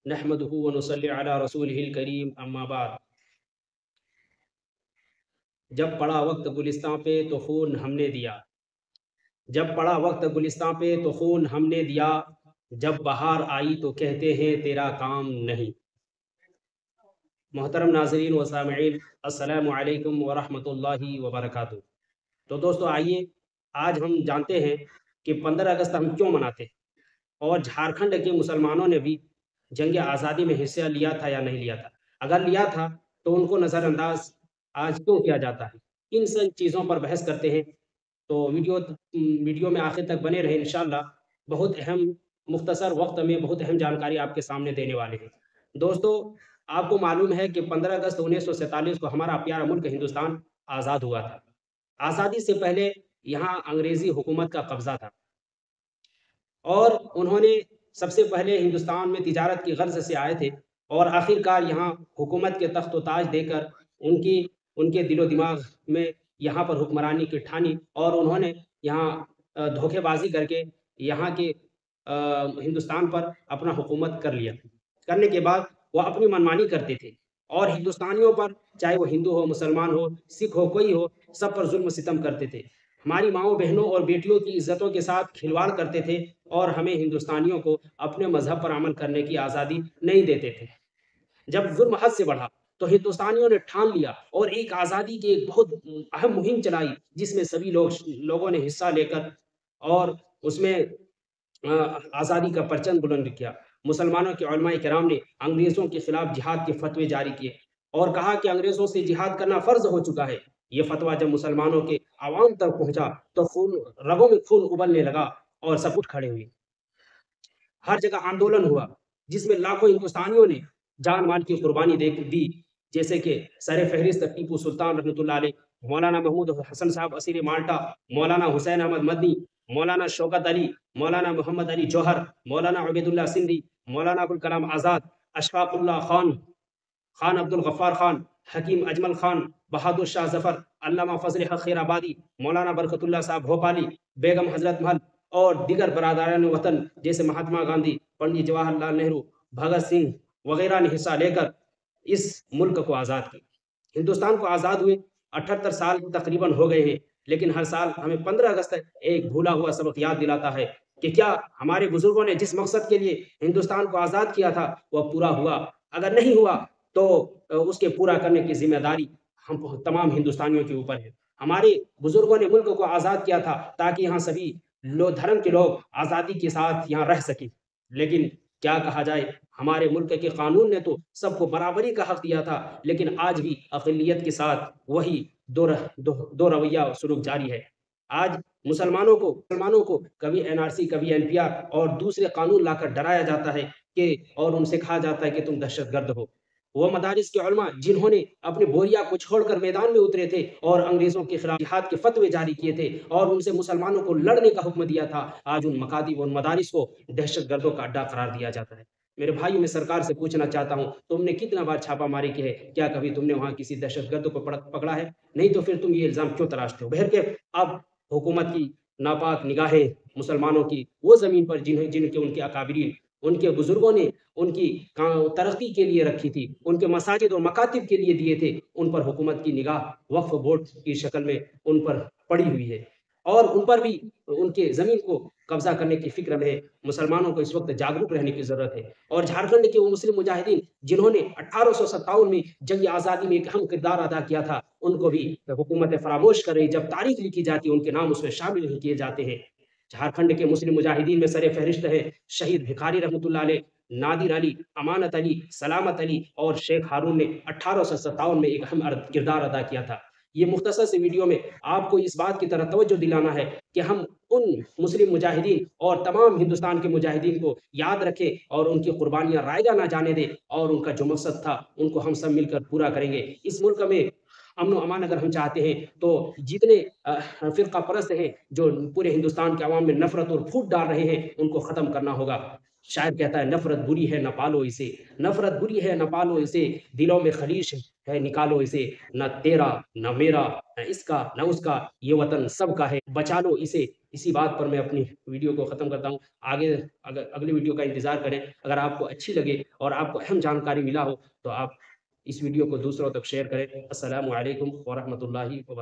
नहमदुहु व नुसल्ली अला रसूलिहिल करीम अम्मा बाद। जब पड़ा वक्त गुलिस्तां पे तो खून हमने दिया। जब पड़ा वक्त गुलिस्तां पे तो खून हमने दिया। जब बहार आई तो कहते हैं तेरा काम नहीं। मोहतरम नाज़रीन व सामिईन, अस्सलामु अलैकुम व रहमतुल्लाहि व बरकातुहू। तो दोस्तों आइए, आज हम जानते हैं कि 15 अगस्त हम क्यों मनाते हैं और झारखंड के मुसलमानों ने भी जंग आज़ादी में हिस्सा लिया था या नहीं लिया था। अगर लिया था तो उनको नज़रअंदाज आज क्यों किया जाता है। इन सब चीज़ों पर बहस करते हैं। तो वीडियो में आखिर तक बने रहे, इंशाल्लाह बहुत अहम मुख्तसर वक्त में बहुत अहम जानकारी आपके सामने देने वाले हैं। दोस्तों, आपको मालूम है कि 15 अगस्त 1947 को हमारा प्यारा मुल्क हिंदुस्तान आज़ाद हुआ था। आज़ादी से पहले यहाँ अंग्रेज़ी हुकूमत का कब्ज़ा था और उन्होंने सबसे पहले हिंदुस्तान में तिजारत की गर्ज से आए थे और आखिरकार यहाँ हुकूमत के तख्त ताज देकर उनकी उनके दिलो दिमाग में यहाँ पर हुक्मरानी की ठानी और उन्होंने यहाँ धोखेबाजी करके यहाँ के हिंदुस्तान पर अपना हुकूमत कर लिया। करने के बाद वो अपनी मनमानी करते थे और हिंदुस्तानियों पर, चाहे वो हिंदू हो, मुसलमान हो, सिख हो, कोई हो, सब पर जुल्म सितम करते थे। हमारी माँओं, बहनों और बेटियों की इज़्ज़तों के साथ खिलवाड़ करते थे और हमें हिंदुस्तानियों को अपने मज़हब पर अमल करने की आज़ादी नहीं देते थे। जब जुल्म हद से बढ़ा तो हिंदुस्तानियों ने ठान लिया और एक आज़ादी की एक बहुत अहम मुहिम चलाई, जिसमें सभी लोगों ने हिस्सा लेकर और उसमें आज़ादी का परचम बुलंद किया। मुसलमानों के उलमाए किराम ने अंग्रेज़ों के खिलाफ जिहाद के फतवे जारी किए और कहा कि अंग्रेज़ों से जिहाद करना फ़र्ज़ हो चुका है। ये फतवा जब मुसलमानों के आवाम तक पहुँचा तो रगों में खून उबलने लगा और सब उठ खड़े हुए। हर जगह आंदोलन हुआ, जिसमें लाखों हिंदुस्तानियों ने जान माल की कुर्बानी दी। जैसे कि सर फहरिस्त टीपू सुल्तान रहमतुल्लाह अलैह, मौलाना महमूद हसन साहब असीर माल्टा, मौलाना हुसैन अहमद मदनी, मौलाना शौकत अली, मौलाना मोहम्मद अली जौहर, मौलाना उबैदुल्लाह सिंधी, मौलाना अबुल कलाम आज़ाद, अशफाकुल्लाह खान, खान अब्दुल गफ्फार खान, हकीम अजमल खान, बहादुर शाह जफर, अल्लामा फजल हक खैराबादी, मौलाना बरकतुल्लाह साहब भोपाली, बेगम हजरत महल और दीगर बरादरान वतन जैसे महात्मा गांधी, पंडित जवाहरलाल नेहरू, भगत सिंह वगैरह ने हिस्सा लेकर इस मुल्क को आज़ाद किया। हिंदुस्तान को आज़ाद हुए 78 साल तकरीबन हो गए हैं, लेकिन हर साल हमें 15 अगस्त एक भूला हुआ सबक याद दिलाता है कि क्या हमारे बुजुर्गों ने जिस मकसद के लिए हिंदुस्तान को आज़ाद किया था वह पूरा हुआ। अगर नहीं हुआ तो उसके पूरा करने की जिम्मेदारी हम तमाम हिंदुस्तानियों के ऊपर है। हमारे बुजुर्गों ने मुल्क को आज़ाद किया था ताकि यहाँ सभी धर्म के लोग आज़ादी के साथ यहाँ रह सकें। लेकिन क्या कहा जाए, हमारे मुल्क के कानून ने तो सबको बराबरी का हक दिया था, लेकिन आज भी अक़लियत के साथ वही दो रवैया सलूक जारी है। आज मुसलमानों को कभी एनआरसी, कभी एनपीआर और दूसरे कानून लाकर डराया जाता है कि और उनसे कहा जाता है कि तुम दहशतगर्द हो। वो मदारिस के उलमा जिन्होंने अपने बोरिया को छोड़कर मैदान में उतरे थे और अंग्रेजों के खिलाफ जिहाद के फतवे जारी किए थे और उनसे मुसलमानों को लड़ने का हुक्म दिया था, आज उन मकातिब और मदारिस को दहशतगर्दों का अड्डा करार दिया जाता है। मेरे भाइयों, मैं सरकार से पूछना चाहता हूँ, तुमने कितना बार छापामारी की है? क्या कभी तुमने वहाँ किसी दहशतगर्द को पकड़ा है? नहीं तो फिर तुम ये इल्ज़ाम क्यों तराशते हो? बहरकैफ अब हुकूमत की नापाक निगाहें मुसलमानों की वो ज़मीन पर जिनके उनके अकाबरीन, उनके बुजुर्गों ने उनकी तरक्की के लिए रखी थी, उनके मसाजिद और मकातिब के लिए दिए थे, उन पर हुकूमत की निगाह वक्फ बोर्ड की शक्ल में उन पर पड़ी हुई है और उन पर भी उनके ज़मीन को कब्जा करने की फ़िक्र में है। मुसलमानों को इस वक्त जागरूक रहने की ज़रूरत है और झारखंड के वो मुस्लिम मुजाहिदीन जिन्होंने 1857 में जंग आज़ादी में एक अहम किरदार अदा किया था, उनको भी हुकूमत फरामोश कर रही। जब तारीख लिखी जाती है उनके नाम उसमें शामिल नहीं किए जाते हैं। झारखंड के मुस्लिम मुजाहिदीन में सर फहरिस्त है शहीद भिखारी रहमतुल्लाह अलैह, नादिर अली, अमानत अली, सलामत अली और शेख हारून ने 1857 में एक अहम किरदार अदा किया था। ये मुख्तसर से वीडियो में आपको इस बात की तरफ तवज्जो दिलाना है कि हम उन मुस्लिम मुजाहिदीन और तमाम हिंदुस्तान के मुजाहिदीन को याद रखें और उनकी कुर्बानियाँ रायगा ना जाने दें और उनका जो मकसद था उनको हम सब मिलकर पूरा करेंगे। इस मुल्क में अमन अमान अगर हम चाहते हैं तो जितने फ़िरका परस्त हैं जो पूरे हिंदुस्तान के अवाम में नफ़रत और फूट डाल रहे हैं, उनको ख़त्म करना होगा। शायर कहता है, नफ़रत बुरी है न पालो इसे, नफ़रत बुरी है न पालो इसे, दिलों में खलीश ہے نکالو اسے، نہ تیرا نہ میرا نہ اس کا نہ اس کا، یہ وطن سب کا ہے، بچا لو اسے۔ اسی بات پر میں اپنی ویڈیو کو ختم کرتا ہوں۔ آگے اگلی ویڈیو کا انتظار کریں۔ اگر آپ کو اچھی لگے اور آپ کو اہم جانکاری ملا ہو تو آپ اس ویڈیو کو دوسروں تک شیئر کریں۔ السلام علیکم ورحمۃ اللہ وبرکاتہ۔